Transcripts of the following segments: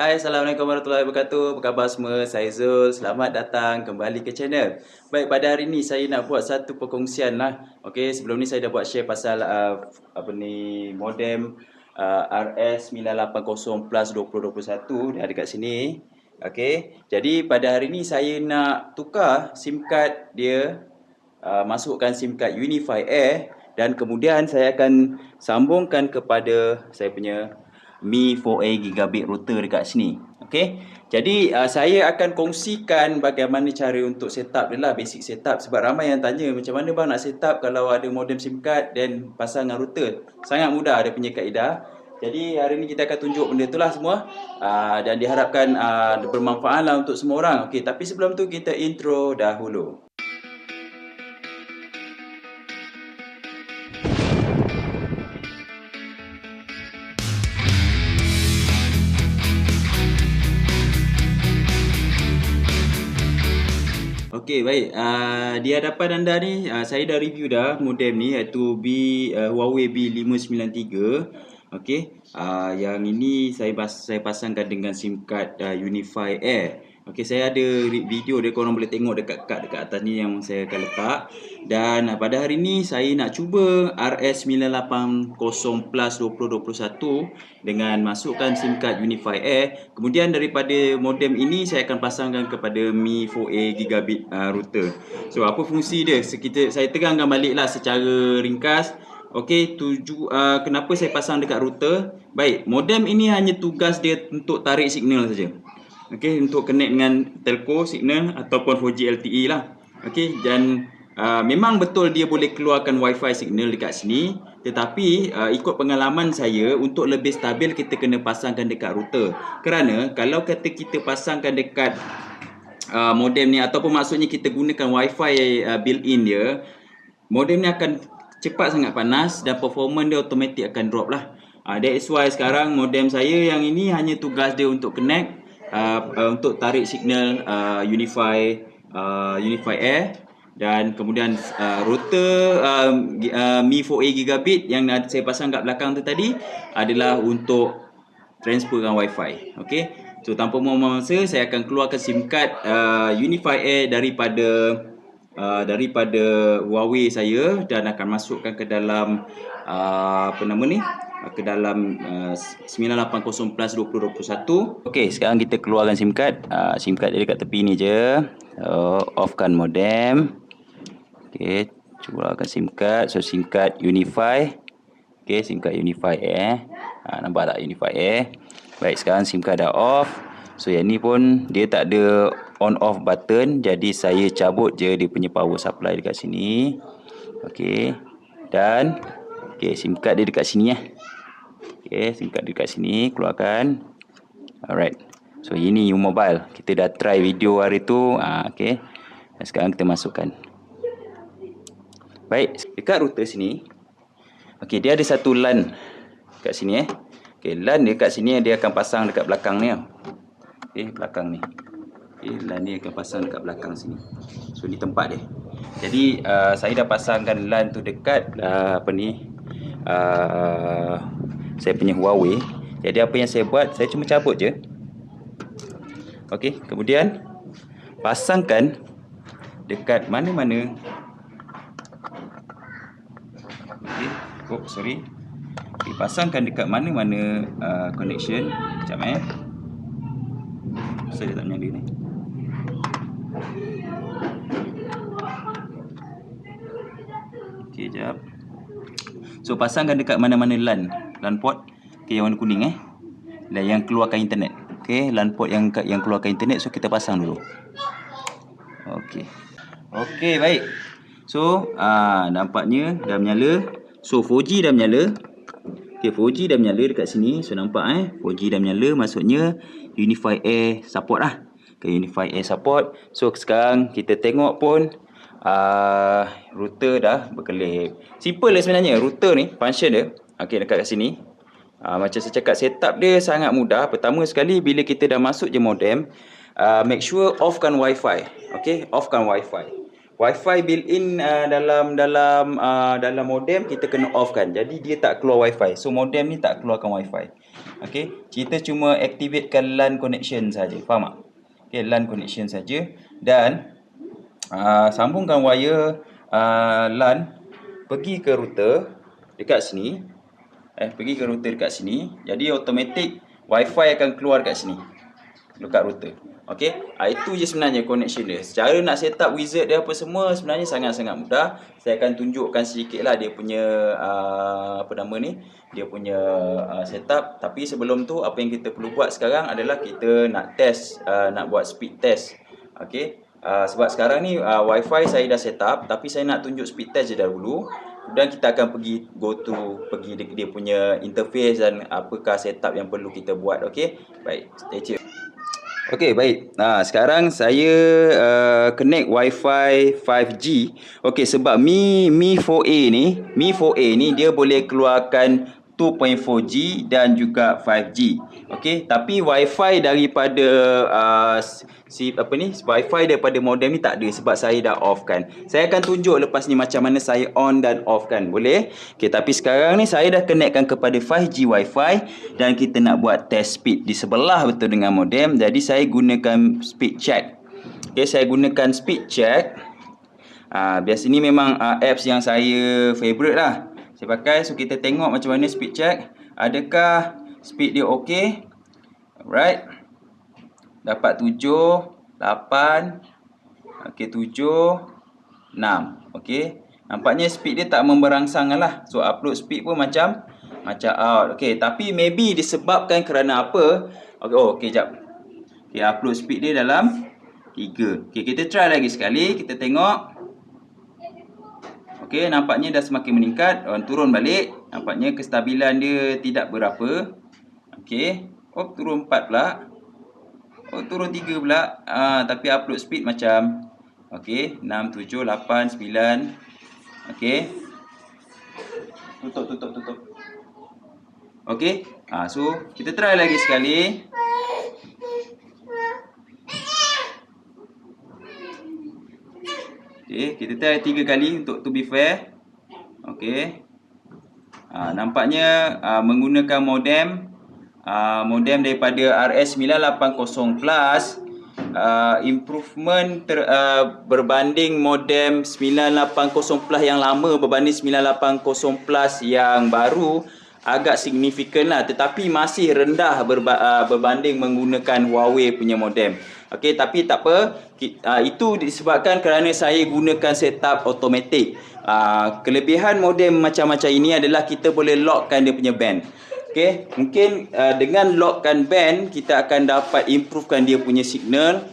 Hai, Assalamualaikum warahmatullahi wabarakatuh. Apa khabar semua? Saya Zul. Selamat datang kembali ke channel. Baik, pada hari ini saya nak buat satu perkongsian lah. Okey, sebelum ni saya dah buat share pasal modem RS980 Plus 2021 dah dekat sini. Okey. Jadi pada hari ini saya nak tukar SIM card dia, masukkan SIM card Unify Air, dan kemudian saya akan sambungkan kepada saya punya Mi 4A Gigabit router dekat sini. Okey. Jadi saya akan kongsikan bagaimana cara untuk setup dia lah, basic setup, sebab ramai yang tanya macam mana bang nak setup kalau ada modem SIM card dan pasang dengan router. Sangat mudah, ada punya kaedah. Jadi hari ni kita akan tunjuk benda tu lah semua, dan diharapkan bermanfaat lah untuk semua orang. Okey, tapi sebelum tu kita intro dahulu. Okey, baik. Di hadapan anda ni, saya dah review dah modem ni, iaitu Huawei B593. Okey. Yang ini saya pasangkan dengan SIM card Unify Air. Okey, saya ada video dia, korang boleh tengok dekat atas ni yang saya akan letak. Dan pada hari ni saya nak cuba RS980 Plus 2021 dengan masukkan SIM card Unify Air. Kemudian daripada modem ini saya akan pasangkan kepada Mi 4A Gigabit router. So apa fungsi dia? Saya terangkan baliklah secara ringkas. Okey, kenapa saya pasang dekat router? Baik, modem ini hanya tugas dia untuk tarik signal saja. Okey, untuk connect dengan telco signal ataupun 4G LTE lah. Okey, dan memang betul dia boleh keluarkan wifi signal dekat sini, tetapi ikut pengalaman saya, untuk lebih stabil kita kena pasangkan dekat router. Kerana kalau kata kita pasangkan dekat modem ni, ataupun maksudnya kita gunakan wifi built-in dia, modem ni akan cepat sangat panas dan performance dia automatik akan drop lah. That's why sekarang modem saya yang ini hanya tugas dia untuk connect, untuk tarik signal Unify Air, dan kemudian router Mi 4A Gigabit yang saya pasang kat belakang tu tadi adalah untuk transferkan wifi. Okey. So tanpa membuang masa, saya akan keluarkan SIM card Unify Air daripada Huawei saya, dan akan masukkan ke dalam ke dalam 980 Plus 2021. Okey, sekarang kita keluarkan SIM card. SIM card dia dekat tepi ni je. Offkan modem. Okey, keluarkan SIM card. So SIM card Unify. Okey, SIM card Unify Air. Nampak tak Unify Air? Baik, sekarang SIM card dah off. So yang ni pun dia tak ada on off button, jadi saya cabut je dia punya power supply dekat sini. Okey. Dan SIM card dia dekat sini . Okey, SIM card dekat sini, keluarkan. Alright. So ini U-Mobile. Kita dah try video hari tu. Okey. Dan sekarang kita masukkan. Baik, dekat router sini. Okey, dia ada satu LAN kat sini . Okey, LAN dia kat sini, dia akan pasang dekat belakang ni . Okey, belakang ni. Okey, LAN ni akan pasang dekat belakang sini. So ni tempat dia. Jadi saya dah pasangkan LAN tu dekat saya punya Huawei. Jadi apa yang saya buat, saya cuma cabut je. Okey, kemudian pasangkan dekat mana-mana. Okey, sorry. Okey, pasangkan dekat mana-mana connection. Sekejap saya tak menyala ni. Okey, jap. So pasangkan dekat mana-mana LAN port. Okey, yang warna kuning dan yang keluarkan internet. Okey, LAN port yang keluarkan internet, so kita pasang dulu. Okey. Okey, baik. So nampaknya dah menyala. So 4G dah menyala. Okey, 4G dah menyala dekat sini. So nampak 4G dah menyala, maksudnya Unify Air support lah. Okay, Unify Air support. So sekarang kita tengok pun router dah berkelip. Simple lah sebenarnya router ni, function dia. Okey, dekat sini. Macam saya cakap, setup dia sangat mudah. Pertama sekali, bila kita dah masuk je modem, make sure offkan wifi. Okey, offkan wifi. Wifi built-in dalam modem kita kena off kan. Jadi dia tak keluar wifi. So modem ni tak keluarkan wifi. Okey, kita cuma activatekan LAN connection saja. Faham tak? Okey, LAN connection saja dan sambungkan wire LAN pergi ke router dekat sini. Pergi ke router dekat sini. Jadi automatic Wi-Fi akan keluar kat sini. Dekat router. Okey, itu je sebenarnya connection dia. Secara nak set up wizard dia apa semua sebenarnya sangat-sangat mudah. Saya akan tunjukkan sedikitlah dia punya apa nama ni? Dia punya setup. Tapi sebelum tu apa yang kita perlu buat sekarang adalah kita nak test, nak buat speed test. Okey. Sebab sekarang ni Wi-Fi saya dah set up, tapi saya nak tunjuk speed test je dahulu. Dan kita akan pergi pergi dia punya interface dan apakah setup yang perlu kita buat. Okey. Baik, stay tune. Okey, baik. Sekarang saya connect Wi-Fi 5G. Okey, sebab Mi 4A ni dia boleh keluarkan 2.4G dan juga 5G. Okey, tapi Wi-Fi daripada Wi-Fi daripada modem ni tak ada sebab saya dah off kan. Saya akan tunjuk lepas ni macam mana saya on dan off kan. Boleh? Okey, tapi sekarang ni saya dah connectkan kepada 5G Wi-Fi dan kita nak buat test speed di sebelah betul dengan modem. Jadi saya gunakan speed check. Okey, saya gunakan speed check. Biasa ni memang apps yang saya favorite lah. Saya pakai, so kita tengok macam mana speed check. Adakah speed dia okey? Alright. Dapat 7, 8. Okey, 7, 6. Okey. Nampaknya speed dia tak memberangsang lah. So upload speed pun macam out. Okey, tapi maybe disebabkan kerana apa? Okey, jap. Okey, upload speed dia dalam 3. Okey, kita try lagi sekali. Kita tengok. Okey, nampaknya dah semakin meningkat. Turun balik. Nampaknya kestabilan dia tidak berapa. Okey. Turun 4 pula. Turun 3 pula. Tapi upload speed macam okey, 6, 7, 8, 9. Okey. Tutup. Okey. So kita try lagi sekali. Okey, kita try 3 kali untuk to be fair. Okey. Nampaknya menggunakan modem daripada RS980 Plus, improvement berbanding modem 980 Plus yang lama berbanding 980 Plus yang baru agak signifikan lah, tetapi masih rendah berbanding menggunakan Huawei punya modem. Okey, tapi tak apa. Itu disebabkan kerana saya gunakan setup automatic. Kelebihan modem macam-macam ini adalah kita boleh lockkan dia punya band. Okey, mungkin dengan lockkan band kita akan dapat improvekan dia punya signal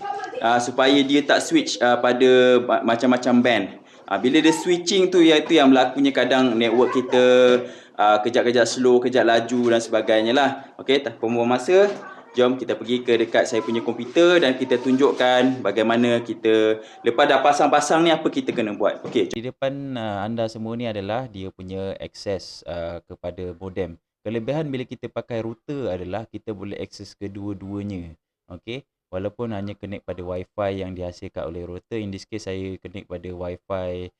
supaya dia tak switch pada macam-macam band. Bila dia switching tu, iaitu yang berlakunya kadang network kita kejap-kejap slow, kejap laju dan sebagainya lah. Okey, tanpa membuang masa, jom kita pergi ke dekat saya punya komputer dan kita tunjukkan bagaimana kita lepas dah pasang-pasang ni apa kita kena buat. Okey, di depan anda semua ni adalah dia punya akses kepada modem. Kelebihan bila kita pakai router adalah kita boleh akses kedua-duanya. Okey, walaupun hanya connect pada Wi-Fi yang dihasilkan oleh router. In this case saya connect pada Wi-Fi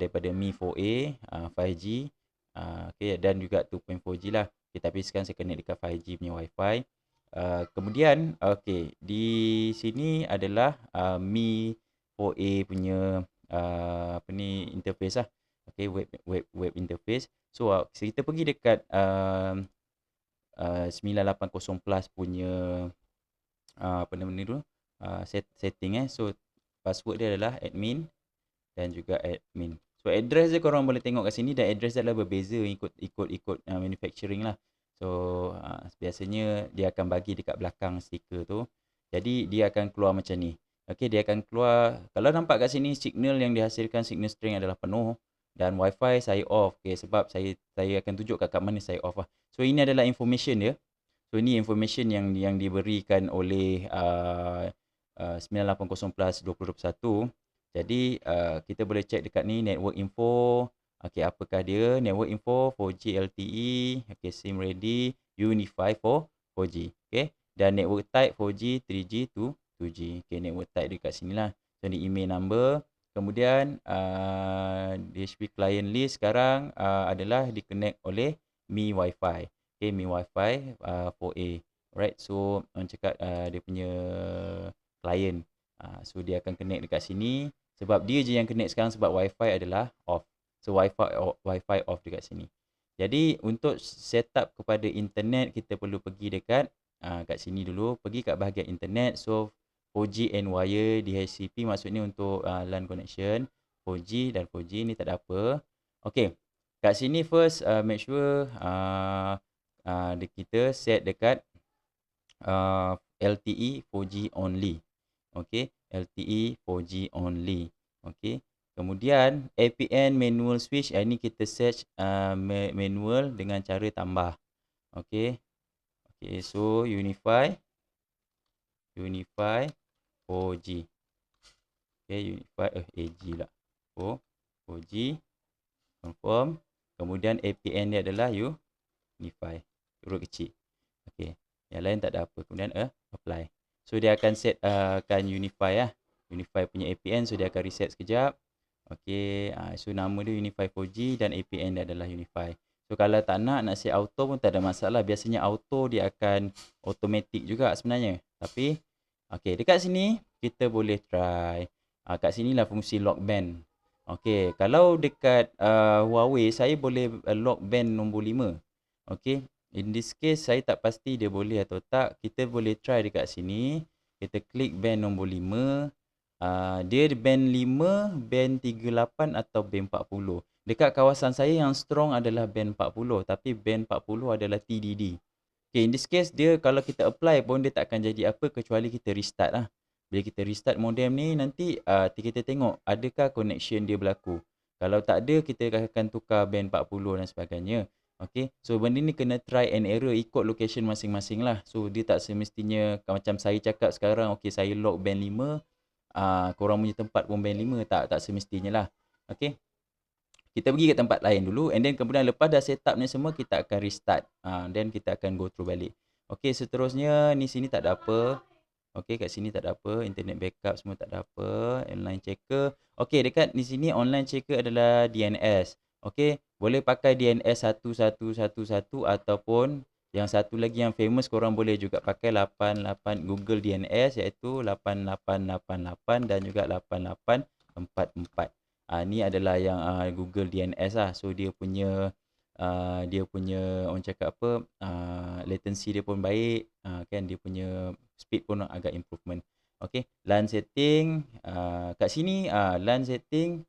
daripada Mi 4A 5G. Okay, dan juga 2.4G lah. Okay, tapi sekarang saya connect dekat 5G punya Wi-Fi. Kemudian okay, di sini adalah Mi 4A punya interface lah. Okay, web interface. So kita pergi dekat 980 Plus punya apa nama ni dulu, setting So password dia adalah admin dan juga admin. So address dia korang boleh tengok kat sini, dan address dia adalah berbeza ikut manufacturing lah. So biasanya dia akan bagi dekat belakang stiker tu. Jadi dia akan keluar macam ni. Okey, dia akan keluar, kalau nampak kat sini signal yang dihasilkan, signal strength adalah penuh dan Wi-Fi saya off. Okey, sebab saya akan tunjuk kat mana saya off lah. So ini adalah information dia. So ini information yang diberikan oleh 980 Plus 2021. Jadi kita boleh check dekat ni network info. Okey, apakah dia? Network info 4G LTE, okey, SIM ready, Unify for 4G. Okey, dan network type 4G, 3G to 2G. Okey, network type dekat sinilah. So ni email number. Kemudian DHCP client list sekarang adalah di-connect oleh Mi Wi-Fi. Okay, Mi Wi-Fi 4A. Alright, so orang cakap dia punya client. So dia akan connect dekat sini. Sebab dia je yang connect sekarang sebab Wi-Fi adalah off. So Wi-Fi off dekat sini. Jadi untuk setup kepada internet, kita perlu pergi dekat kat sini dulu. Pergi kat bahagian internet. So 4G and wire DHCP maksudnya untuk LAN connection. 4G dan 4G ni tak ada apa. Okay. Kat sini first make sure kita set dekat LTE 4G only. Okay, LTE 4G only. Okay. Kemudian APN manual switch, ini kita search manual dengan cara tambah. Okay. Okay, so Unify 4G. Okay, Unify AG lah. 4G confirm. Kemudian APN dia adalah Unify, huruf kecil. Okay, yang lain tak ada apa. Kemudian apply. So dia akan set kan Unify lah. Unify punya APN, so dia akan reset sekejap. Okay, so nama dia Unify 4G dan APN dia adalah Unify. So kalau tak nak set auto pun tak ada masalah. Biasanya auto dia akan automatic juga sebenarnya. Tapi okay, dekat sini kita boleh try. Kat sini lah fungsi lock band. Okay, kalau dekat Huawei saya boleh lock band nombor 5. Okay, in this case saya tak pasti dia boleh atau tak. Kita boleh try dekat sini. Kita klik band nombor 5. Dia band 5, band 38 atau band 40. Dekat kawasan saya yang strong adalah band 40. Tapi band 40 adalah TDD. Okay, in this case dia kalau kita apply pun dia tak akan jadi apa kecuali kita restart lah. Bila kita restart modem ni nanti kita tengok adakah connection dia berlaku. Kalau tak ada kita akan tukar band 40 dan sebagainya. Okay, so benda ni kena try and error ikut location masing-masing lah. So dia tak semestinya macam saya cakap sekarang, okay saya lock band 5, korang punya tempat pun band 5, tak semestinya lah. Okay, kita pergi ke tempat lain dulu and then kemudian lepas dah setup ni semua kita akan restart. Then kita akan go through balik. Okay, seterusnya ni sini tak ada apa. Okay, kat sini tak ada apa. Internet backup semua tak ada apa. Online checker. Okay, dekat di sini online checker adalah DNS. Okay, boleh pakai DNS 1111 ataupun yang satu lagi yang famous korang boleh juga pakai 88 Google DNS iaitu 8888 dan juga 8844. Ni adalah yang Google DNS lah. So dia punya orang cakap apa, latency dia pun baik, kan dia punya speed pun agak improvement. Okay, LAN setting kat sini LAN setting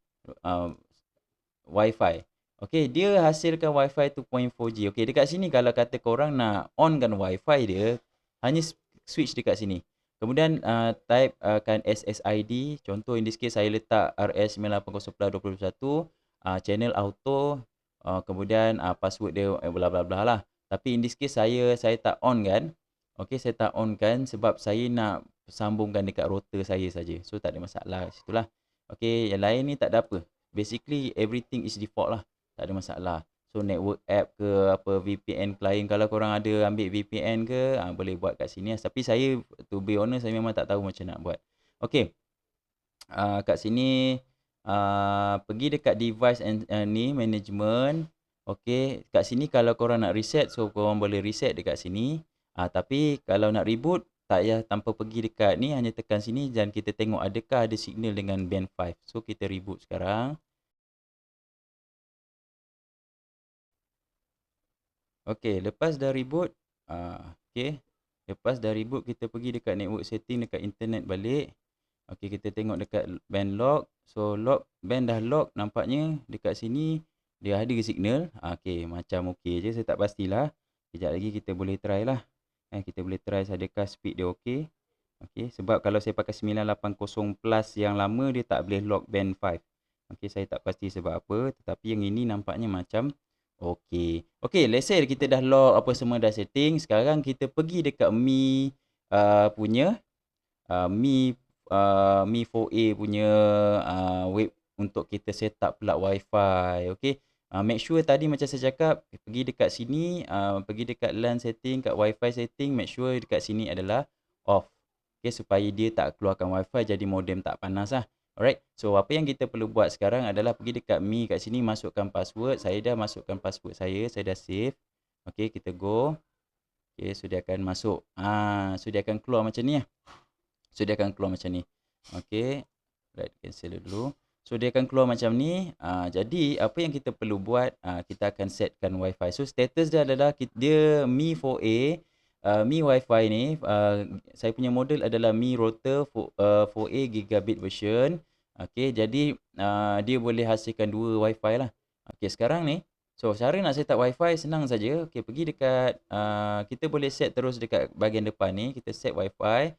Wi-Fi. Okay, dia hasilkan Wi-Fi 2.4G. Okay, dekat sini kalau kata korang nak onkan Wi-Fi dia, hanya switch dekat sini. Kemudian type kan SSID. Contoh in this case saya letak RS980+21. Channel auto. Kemudian password dia bla bla bla lah. Tapi in this case saya tak on kan. Okay, saya tak on kan sebab saya nak sambungkan dekat router saya saja. So tak ada masalah situlah. Okay, yang lain ni tak ada apa. Basically everything is default lah. Tak ada masalah. So network app ke apa VPN client, kalau korang ada ambil VPN ke boleh buat kat sini. Tapi saya to be honest saya memang tak tahu macam nak buat. Okay, kat sini pergi dekat device and ni management. Okay, kat sini kalau korang nak reset, so korang boleh reset dekat sini. Tapi kalau nak reboot tak payah tanpa pergi dekat ni, hanya tekan sini dan kita tengok adakah ada signal dengan band 5. So kita reboot sekarang. Okay, lepas dah reboot, okay, lepas dah reboot kita pergi dekat network setting dekat internet balik. Okay, kita tengok dekat band lock. So lock, band dah lock, nampaknya dekat sini dia ada ke signal. Okay, macam okay je, saya tak pastilah. Sekejap lagi kita boleh try lah. Kita boleh try adakah speed dia okay. Okay, sebab kalau saya pakai 980 plus yang lama dia tak boleh lock band 5. Okay, saya tak pasti sebab apa, tetapi yang ini nampaknya macam okay. Okay, let's say kita dah lock apa semua dah setting. Sekarang kita pergi dekat Mi punya Mi 4A punya web untuk kita set up pula Wi-Fi. Okay, make sure tadi macam saya cakap, pergi dekat sini, pergi dekat LAN setting, kat Wi-Fi setting, make sure dekat sini adalah off. Okay, supaya dia tak keluarkan Wi-Fi jadi modem tak panas lah. Alright, so apa yang kita perlu buat sekarang adalah pergi dekat Mi kat sini, masukkan password. Saya dah masukkan password saya dah save. Okey, kita go. Okey, so dia akan masuk. So dia akan keluar macam ni lah. So dia akan keluar macam ni. Okey. Right, cancel dulu. So dia akan keluar macam ni. Jadi apa yang kita perlu buat, kita akan setkan wifi. So status dia adalah dia Mi 4A. Mi wifi ni saya punya model adalah Mi router 4A gigabit version. Okey, jadi dia boleh hasilkan dua wifi lah. Okey, sekarang ni so cara nak set up wifi senang saja. Okey, pergi dekat kita boleh set terus dekat bahagian depan ni, kita set wifi.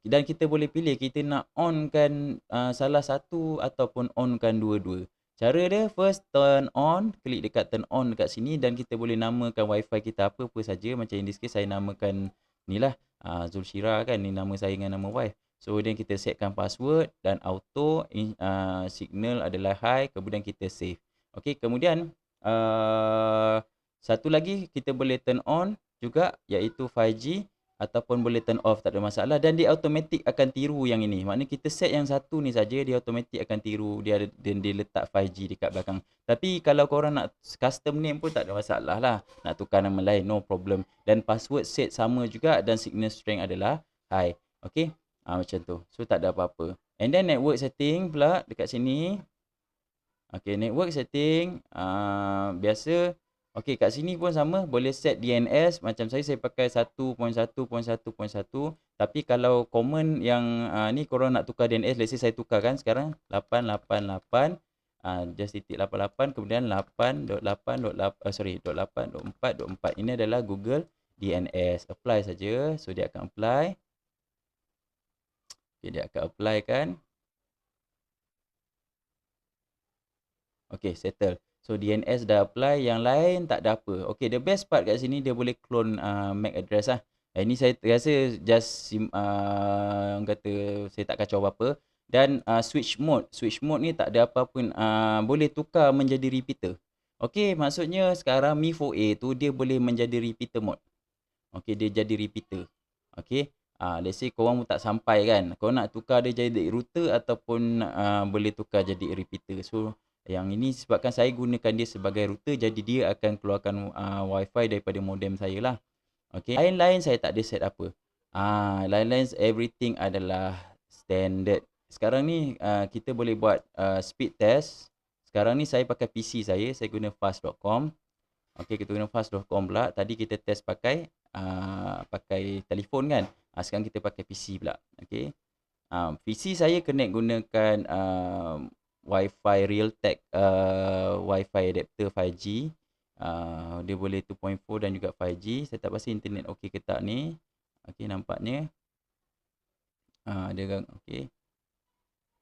Dan kita boleh pilih kita nak onkan salah satu ataupun onkan dua-dua. Cara dia first turn on, klik dekat turn on dekat sini dan kita boleh namakan wifi kita apa-apa saja. Macam in this case saya namakan ni lah Zulshira kan, ni nama saya dengan nama wife. So then kita setkan password dan auto signal adalah high, kemudian kita save. Okey, kemudian satu lagi kita boleh turn on juga iaitu 5G ataupun boleh turn off, tak ada masalah, dan dia automatik akan tiru yang ini. Maknanya kita set yang satu ni saja, dia automatik akan tiru dia dan dia letak 5G dekat belakang. Tapi kalau korang nak custom name pun tak ada masalah lah. Nak tukar nama lain, no problem. Dan password set sama juga dan signal strength adalah high. Okey, macam tu. So tak ada apa-apa. And then network setting pula dekat sini. Okey, network setting biasa. Okey, kat sini pun sama, boleh set DNS. Macam saya pakai 1.1.1.1. Tapi kalau common yang ni korang nak tukar DNS, let's say saya tukarkan sekarang 888 just titik 88 kemudian 8.8.8 ini adalah Google DNS. Apply saja. So dia akan apply. Okey, dia akan apply kan. Okey, settle. So DNS dah apply, yang lain tak ada apa. Okey, the best part kat sini dia boleh clone MAC address lah. Ini saya rasa just orang kata saya tak kacau apa-apa. Dan switch mode ni tak ada apa pun, boleh tukar menjadi repeater. Okey, maksudnya sekarang Mi 4A tu dia boleh menjadi repeater mode. Okey, dia jadi repeater. Okey. Let's say korang pun tak sampai kan. Korang nak tukar dia jadi router ataupun boleh tukar jadi repeater. So yang ini sebabkan saya gunakan dia sebagai router, jadi dia akan keluarkan wifi daripada modem saya lah. Okey. Lain-lain saya tak ada set apa. Lain-lain everything adalah standard. Sekarang ni kita boleh buat speed test. Sekarang ni saya pakai PC saya guna fast.com. Okey, kita guna fast.com pula. Tadi kita test pakai telefon kan. Sekarang kita pakai PC pula. Okey. PC saya connect gunakan Wi-Fi Realtek Wi-Fi adapter 5G. Dia boleh 2.4 dan juga 5G. Saya tak pasti internet okey ke tak ni. Okey, nampaknya dia okey.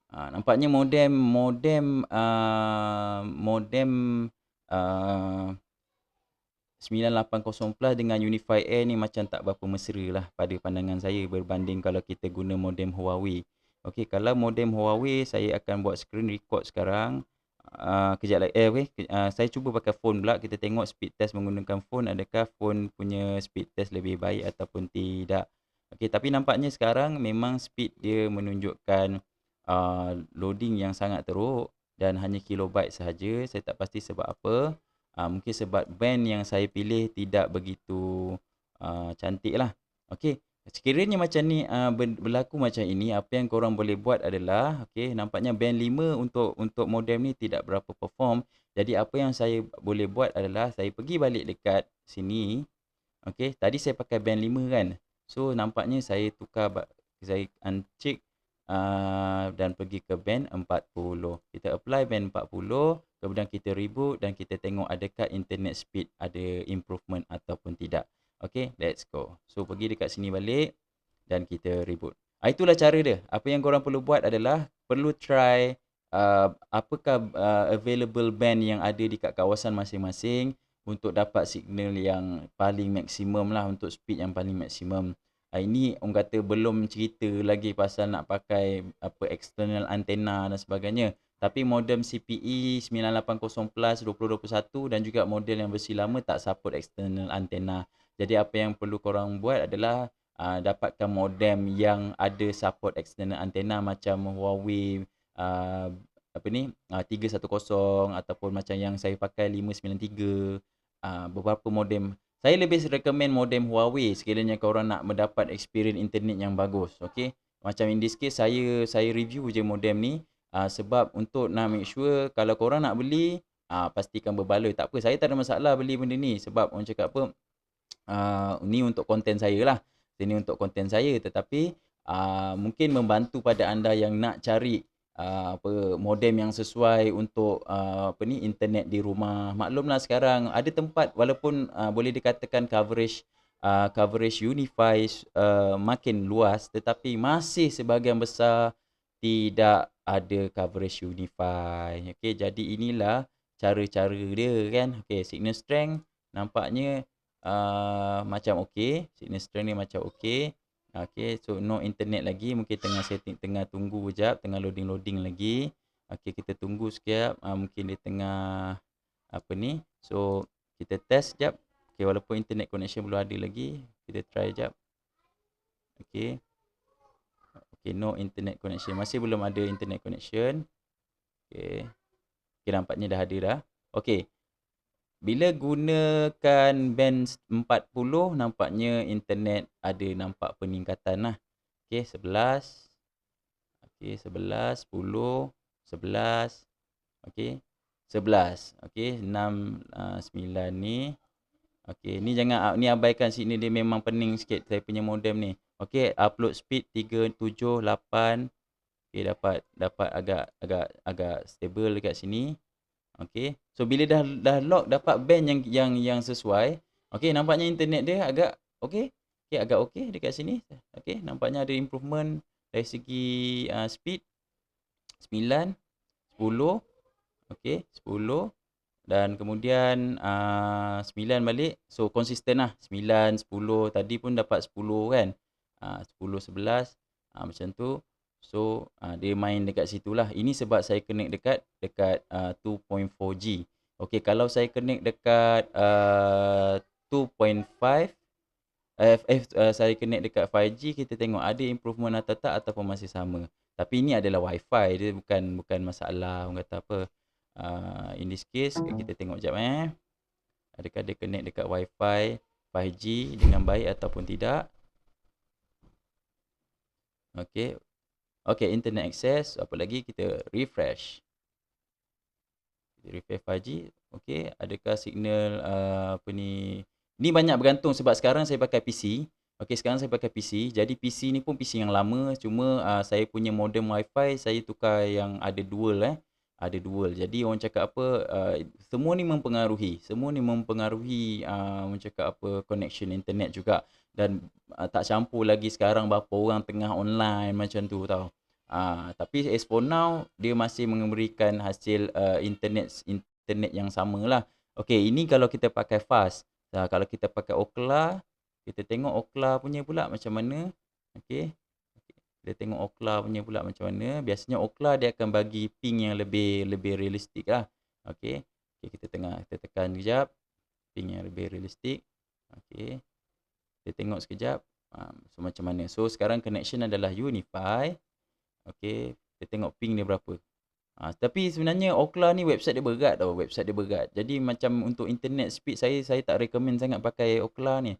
Nampaknya modem 980 plus dengan Unify Air ni macam tak berapa mesra lah pada pandangan saya berbanding kalau kita guna modem Huawei. Okey, kalau modem Huawei saya akan buat screen record sekarang. Kejap lagi. Saya cuba pakai phone pula. Kita tengok speed test menggunakan phone. Adakah phone punya speed test lebih baik ataupun tidak. Okey, tapi nampaknya sekarang memang speed dia menunjukkan loading yang sangat teruk dan hanya kilobyte sahaja. Saya tak pasti sebab apa. Mungkin sebab band yang saya pilih tidak begitu cantik lah. Okey, sekiranya macam ni berlaku macam ini, apa yang korang boleh buat adalah, okey, nampaknya band 5 untuk modem ni tidak berapa perform. Jadi apa yang saya boleh buat adalah saya pergi balik dekat sini. Okey, tadi saya pakai band 5 kan. So nampaknya saya tukar, saya uncheck dan pergi ke band 40. Kita apply band 40, kemudian kita reboot dan kita tengok adakah internet speed ada improvement ataupun tidak. Okey, let's go. So pergi dekat sini balik dan kita reboot. Itulah cara dia. Apa yang korang perlu buat adalah perlu try apakah available band yang ada di kat kawasan masing-masing untuk dapat signal yang paling maksimum lah, untuk speed yang paling maksimum. Ini orang kata belum cerita lagi pasal nak pakai apa external antenna dan sebagainya. Tapi modem CPE 980 plus 2021 dan juga model yang versi lama tak support external antenna. Jadi apa yang perlu korang buat adalah dapatkan modem yang ada support external antenna macam Huawei 310 ataupun macam yang saya pakai 593. Beberapa modem. Saya lebih recommend modem Huawei sekiranya korang nak mendapat experience internet yang bagus. Okay. Macam in this case, saya review je modem ni. Sebab untuk nak make sure kalau korang nak beli, pastikan berbaloi. Tak apa, saya tak ada masalah beli benda ni. Sebab orang cakap apa, ni untuk konten saya lah. Ini untuk konten saya. Tetapi mungkin membantu pada anda yang nak cari apa modem yang sesuai untuk apa ni internet di rumah. Maklumlah sekarang ada tempat walaupun boleh dikatakan coverage Unify makin luas, tetapi masih sebahagian besar tidak ada coverage Unify. Okey, jadi inilah cara-cara dia kan. Okey, signal strength nampaknya macam okey, signal strength ni macam okey. Okey, so no internet lagi, mungkin tengah setting, tengah tunggu kejap, tengah loading lagi. Okey, kita tunggu sekejap, mungkin dia tengah apa ni. So kita test sekejap. Okey, walaupun internet connection belum ada lagi, kita try sekejap. Okey. Okey, no internet connection. Masih belum ada internet connection. Okey. Okey, nampaknya dah ada dah. Okey. Bila gunakan band 40, nampaknya internet ada nampak peningkatan lah. Okey, 11. Okey, 11, 10, 11. Okey, 11. Okey, 6, 9 ni. Okey, ni jangan, ni abaikan sini, dia memang pening sikit saya punya modem ni. Okey, upload speed 378. Okey, dapat agak stable dekat sini. Okey. So bila dah lock dapat band yang sesuai, okey, nampaknya internet dia agak okey. Okey, agak okey dekat sini. Okey, nampaknya ada improvement dari segi speed 9, 10. Okey, 10 dan kemudian 9 balik. So konsisten lah 9, 10, tadi pun dapat 10 kan. 10, 11 macam tu. So dia main dekat situlah. Ini sebab saya connect dekat 2.4G. Okey, kalau saya connect dekat 2.5 saya connect dekat 5G, kita tengok ada improvement atau tak ataupun masih sama. Tapi ini adalah wifi, dia bukan masalah orang kata apa. In this case kita tengok jap adakah dia connect dekat wifi 5G dengan baik ataupun tidak. Okey. Okey, internet access, apa lagi, kita refresh. Kita refresh 5G. Okey, adakah signal apa ni? Ni banyak bergantung sebab sekarang saya pakai PC. Okey, sekarang saya pakai PC. Jadi PC ni pun PC yang lama, cuma saya punya modem wifi saya tukar yang ada dual Ada dual. Jadi orang cakap apa, semua ni mempengaruhi. Semua ni mempengaruhi orang cakap apa, connection internet juga. Dan tak campur lagi sekarang berapa orang tengah online macam tu tau. Tapi as for now dia masih memberikan hasil internet yang samalah. Okey, ini kalau kita pakai fast. Kalau kita pakai Ookla, kita tengok Ookla punya pula macam mana. Okey. Kita tengok Ookla punya pula macam mana. Biasanya Ookla dia akan bagi ping yang lebih realistik lah. Okey. Okey, kita tekan kejap. Ping yang lebih realistik. Okey. Kita tengok sekejap. So macam mana. So sekarang connection adalah Unify. Okey, kita tengok ping dia berapa. Tapi sebenarnya Ookla ni website dia berat tau, website dia berat. Jadi macam untuk internet speed saya tak recommend sangat pakai Ookla ni.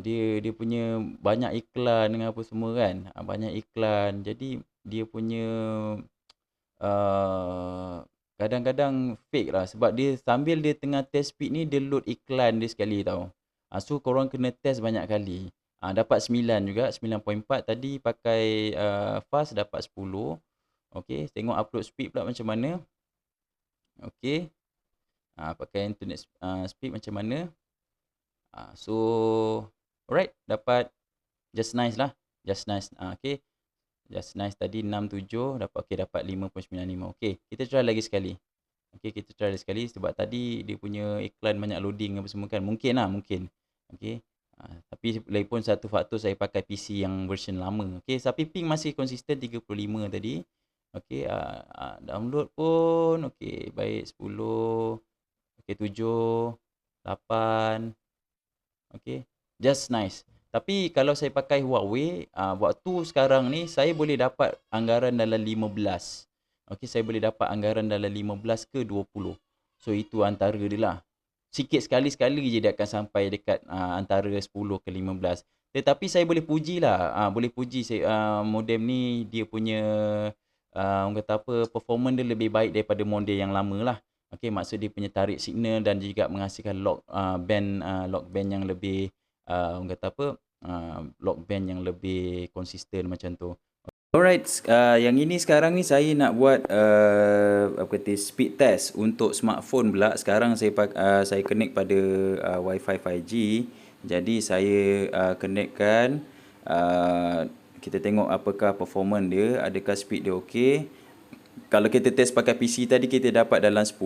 Dia punya banyak iklan dengan apa semua kan. Banyak iklan. Jadi dia punya kadang-kadang fake lah sebab dia sambil dia tengah test speed ni dia load iklan dia sekali tau. So korang kena test banyak kali. Dapat 9 juga, 9.4 tadi pakai fast dapat 10. Okey, tengok upload speed pula macam mana. Okey. Pakai internet speed macam mana. So alright, dapat just nice lah. Just nice. Okey. Just nice tadi 67 dapat okey, dapat 5.95. Okey, kita try lagi sekali. Okey, kita try lagi sekali sebab tadi dia punya iklan banyak loading apa semua kan. Mungkin. Okey. Tapi lagipun satu faktor saya pakai PC yang version lama. Okey, tapi ping masih konsisten 35 tadi. Okey, download pun okey, baik 10. Okey, 7, 8. Okey, just nice. Tapi kalau saya pakai Huawei, waktu sekarang ni saya boleh dapat anggaran dalam 15. Okey, saya boleh dapat anggaran dalam 15 ke 20. So itu antara dia lah. sikit sekali-sekali je dia akan sampai dekat antara 10 ke 15. Tetapi saya boleh pujilah, boleh puji modem ni dia punya orang kata apa, performance dia lebih baik daripada modem yang lama lah. Okey, maksud dia punya tarik signal dan juga menghasilkan lock band yang lebih orang kata apa, lock band yang lebih konsisten macam tu. Alright, yang ini sekarang ni saya nak buat apa kata speed test untuk smartphone pula. Sekarang saya connect pada Wi-Fi 5G. Jadi saya connectkan, kita tengok apakah performance dia, adakah speed dia okey. Kalau kita test pakai PC tadi kita dapat dalam 10,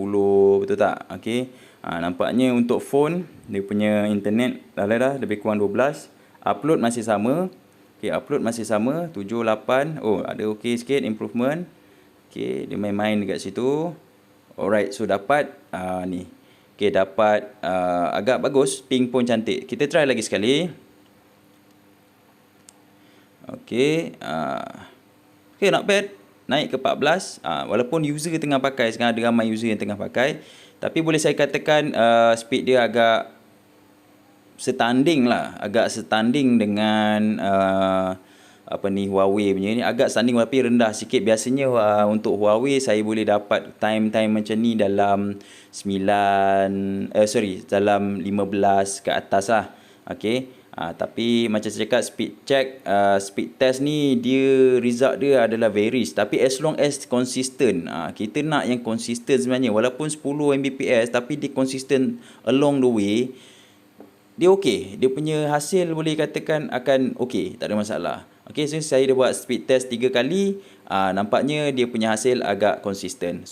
betul tak? Okey. Nampaknya untuk phone dia punya internet dah lebih kurang 12. Upload masih sama. Okey, upload masih sama 7, 8. Oh, ada okey sikit improvement. Okey, dia main-main dekat situ. Alright, so dapat ni. Okey, dapat agak bagus, ping pun cantik. Kita try lagi sekali. Okey, okey, not bad. Naik ke 14. Walaupun user tengah pakai, sekarang ada ramai user yang tengah pakai, tapi boleh saya katakan speed dia agak setanding lah, agak setanding dengan apa ni, Huawei punya ni. Agak setanding tapi rendah sikit. Biasanya untuk Huawei saya boleh dapat time macam ni dalam dalam 15 ke atas lah. Okey. Tapi macam saya cakap, speed test ni dia result dia adalah varies, tapi as long as consistent. Kita nak yang consistent sebenarnya, walaupun 10 Mbps tapi dia consistent along the way, dia okey. Dia punya hasil boleh katakan akan okey, tak ada masalah. Okey, so saya dah buat speed test 3 kali. Nampaknya dia punya hasil agak konsisten.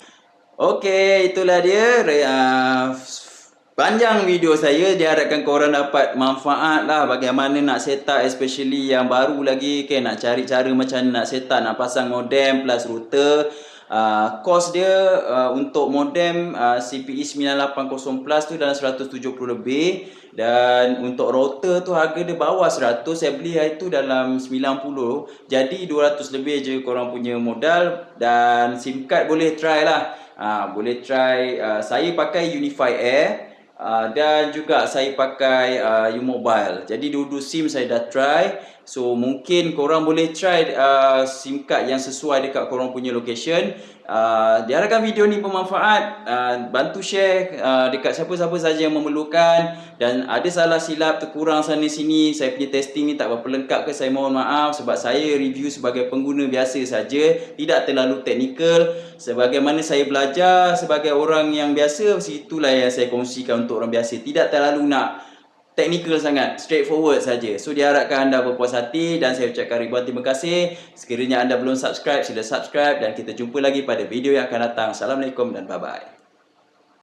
Okey, itulah dia panjang video saya. Diharapkan korang dapat manfaat lah bagaimana nak set up, especially yang baru lagi, okay, nak cari cara macam nak set up, nak pasang modem plus router. Cost dia untuk modem CPE 980 plus tu dalam 170 lebih, dan untuk router tu harga dia bawah 100. Saya beli hari tu dalam 90, jadi 200 lebih je korang punya modal. Dan SIM card boleh try lah. Boleh try. Saya pakai Unify Air, dan juga saya pakai U-Mobile. Jadi dua-dua SIM saya dah try. So mungkin korang boleh try SIM card yang sesuai dekat korang punya location. Diharapkan video ni bermanfaat. Bantu share dekat siapa-siapa saja yang memerlukan. Dan ada salah silap, terkurang sana sini, saya punya testing ni tak berapa lengkap ke, saya mohon maaf. Sebab saya review sebagai pengguna biasa saja, tidak terlalu teknikal. Sebagaimana saya belajar sebagai orang yang biasa, itulah yang saya kongsikan untuk orang biasa. Tidak terlalu nak teknikal sangat, straightforward saja. So diharapkan anda berpuas hati, dan saya ucapkan ribuan terima kasih. Sekiranya anda belum subscribe, sila subscribe, dan kita jumpa lagi pada video yang akan datang. Assalamualaikum dan bye-bye.